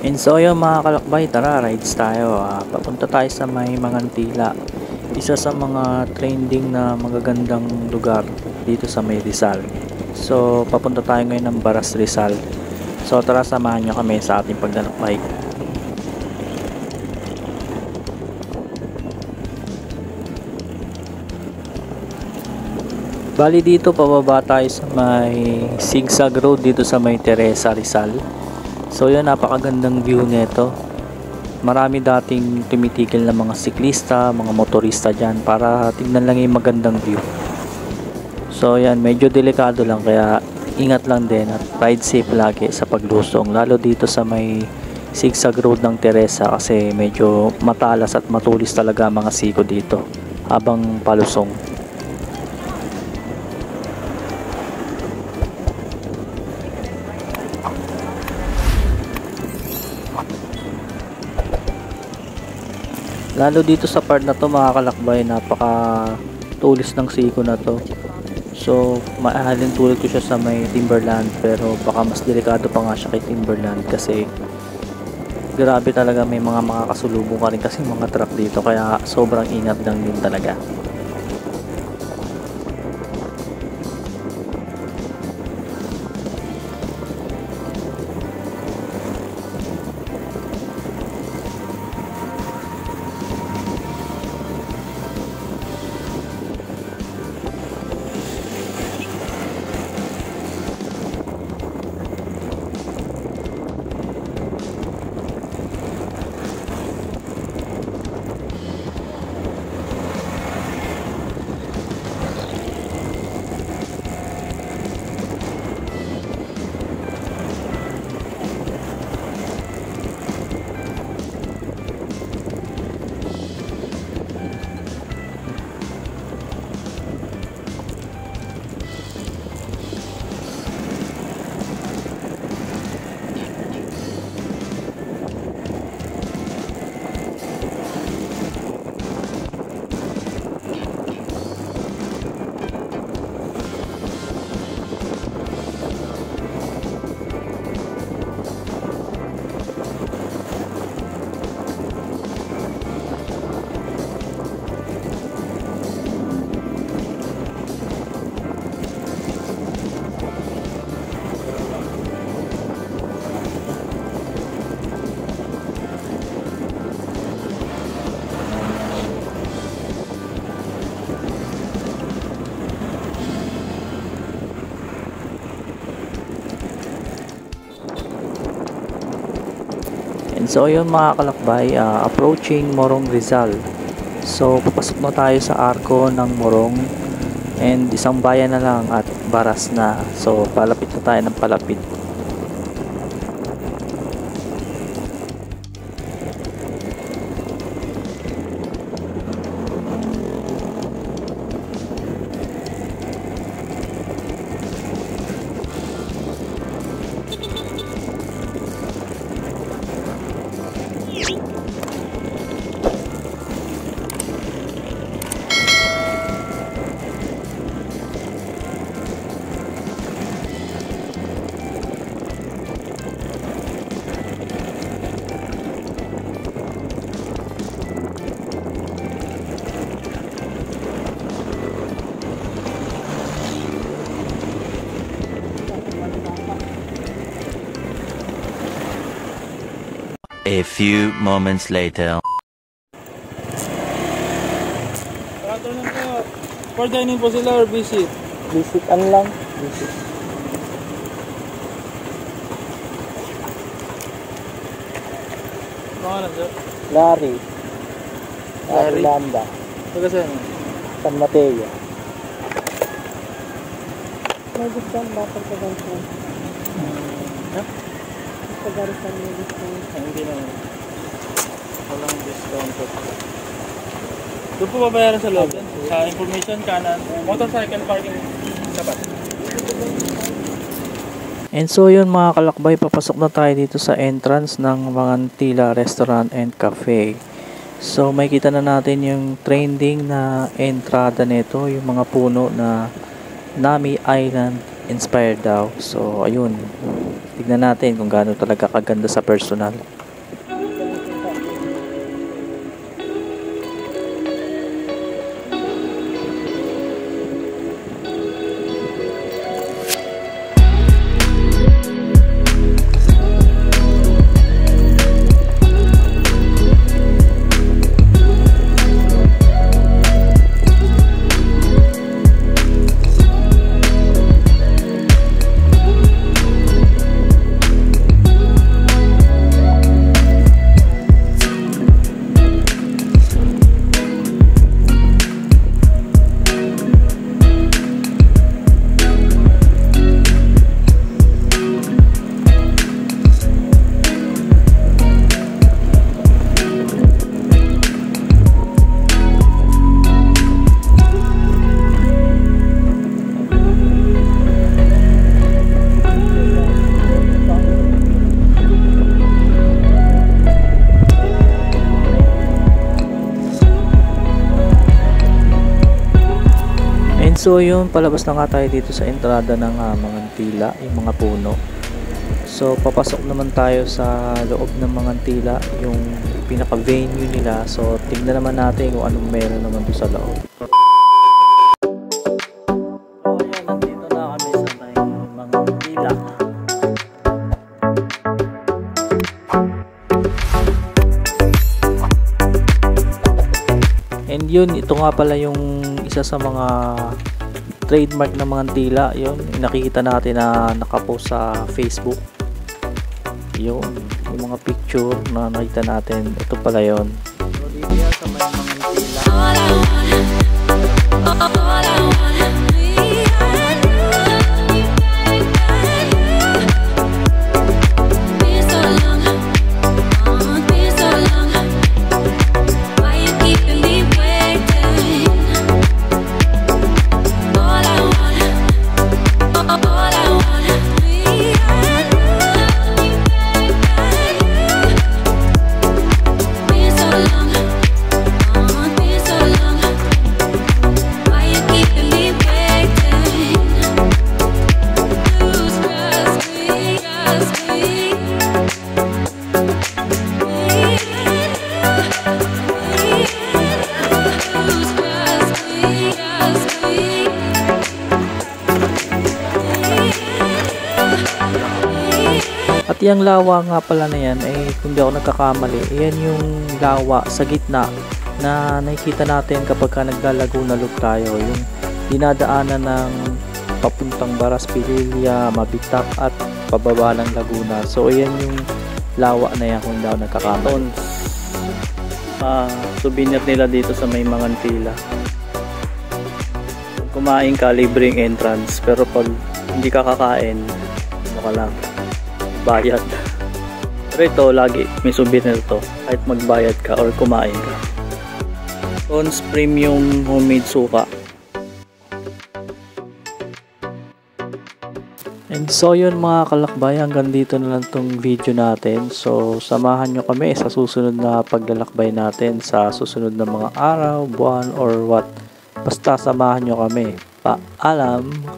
And so yun mga kalakbay, tara rides tayo. Papunta tayo sa may Mangantila, isa sa mga trending na magagandang lugar dito sa may Rizal. So papunta tayo ngayon ng Baras, Rizal. So tara, samahan nyo kami sa ating paglalakbay. Bali dito pababa tayo sa may zigzag road dito sa may Teresa, Rizal. So yun, napakagandang view nito. Marami dating tumitigil na mga siklista, mga motorista dyan para tignan lang yung magandang view. So yan, medyo delikado lang, kaya ingat lang din at ride safe lagi sa paglusong, lalo dito sa may zigzag road ng Teresa kasi medyo matalas at matulis talaga mga siko dito habang palusong. Lalo dito sa part na to mga kalakbay, napaka tulis ng siko na to. So maaaring tulad ko siya sa may Timberland, pero baka mas delikado pa nga siya kay Timberland kasi grabe talaga, may mga makakasulubong ka rin kasi mga truck dito, kaya sobrang ingat lang din talaga. So yun mga kalakbay, approaching Morong, Rizal. So papasok na tayo sa arko ng Morong and isang bayan na lang at Baras na. So palapit na tayo ng palapit. A few moments later. For dining po sila or visit? Visit lang. Visit. Pangalan sir? Larry Larry? Landa, Taga saan? San Mateo. May discount ba pag tagal-tagal? Ha? Pag-arisan may discount. Hindi naman. Walang discount po. Doon po babayaran sa loob. Sa information kanan, motorcycle parking tapat. And so yun mga kalakbay, papasok na tayo dito sa entrance ng Mangantila Restaurant and Cafe. So may kita na natin yung trending na entrada nito, yung mga puno na Nami Island inspired daw. So ayun, tignan natin kung gaano talaga kaganda sa personal. So yun, palabas na nga tayo dito sa entrada ng Mangantila, yung mga puno. So papasok naman tayo sa loob ng Mangantila, yung pinaka venue nila. So tingnan naman natin kung anong meron naman doon sa loob. So ayan, nandito na kami sa may Mangantila. And yun, ito nga pala yung isa sa mga trademark ng Mangantila. Yun, nakikita natin na nakapost sa Facebook. Yun, yung mga picture na nakita natin, ito pala yun. So dito yan sa may Mangantila. At yung lawa nga pala na yan, eh, kung di ako nagkakamali, yan yung lawa sa gitna na nakikita natin kapag ka naglalaguna loop tayo, yung dinadaanan ng papuntang Baras Pililla, Mabitak at pababa ng Laguna. So ayan yung lawa na yan kung di ako nagkakamali. Souvenir nila dito sa may Mangantila. Kumain ka, libreng entrance, pero pag hindi ka kakain, ano ka lang, bayad. Pero ito, lagi may souvenir to kahit magbayad ka or kumain ka. Tons Premium Homemade Suka. And so yun mga kalakbay, hanggang dito na lang tong video natin. So samahan nyo kami sa susunod na paglalakbay natin sa susunod na mga araw, buwan or what. Basta samahan nyo kami. Paalam!